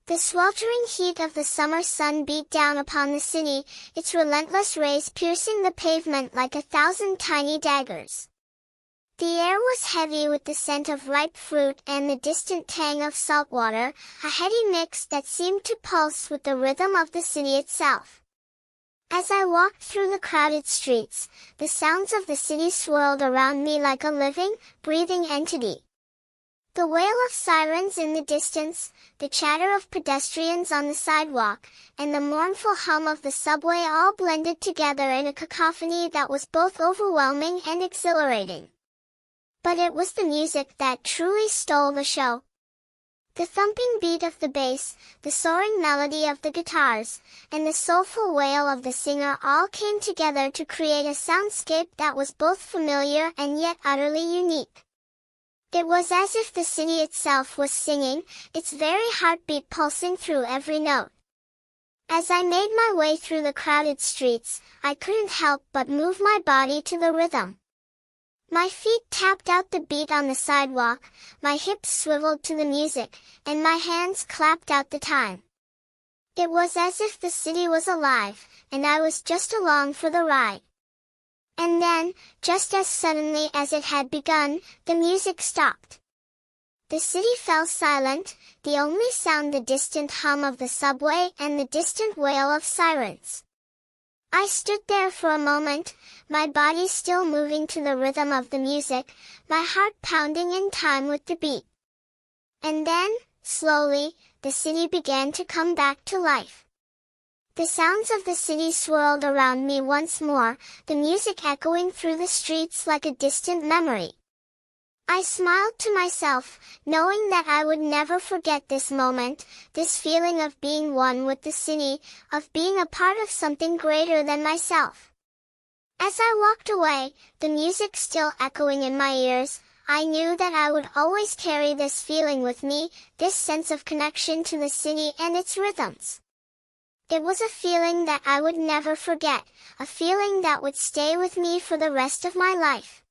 The sweltering heat of the summer sun beat down upon the city, its relentless rays piercing the pavement like 1,000 tiny daggers. The air was heavy with the scent of ripe fruit and the distant tang of salt water, a heady mix that seemed to pulse with the rhythm of the city itself. As I walked through the crowded streets, the sounds of the city swirled around me like a living, breathing entity. The wail of sirens in the distance, the chatter of pedestrians on the sidewalk, and the mournful hum of the subway all blended together in a cacophony that was both overwhelming and exhilarating. But it was the music that truly stole the show. The thumping beat of the bass, the soaring melody of the guitars, and the soulful wail of the singer all came together to create a soundscape that was both familiar and yet utterly unique. It was as if the city itself was singing, its very heartbeat pulsing through every note. As I made my way through the crowded streets, I couldn't help but move my body to the rhythm. My feet tapped out the beat on the sidewalk, my hips swiveled to the music, and my hands clapped out the time. It was as if the city was alive, and I was just along for the ride. And then, just as suddenly as it had begun, the music stopped. The city fell silent, the only sound the distant hum of the subway and the distant wail of sirens. I stood there for a moment, my body still moving to the rhythm of the music, my heart pounding in time with the beat. And then, slowly, the city began to come back to life. The sounds of the city swirled around me once more, the music echoing through the streets like a distant memory. I smiled to myself, knowing that I would never forget this moment, this feeling of being one with the city, of being a part of something greater than myself. As I walked away, the music still echoing in my ears, I knew that I would always carry this feeling with me, this sense of connection to the city and its rhythms. It was a feeling that I would never forget, a feeling that would stay with me for the rest of my life.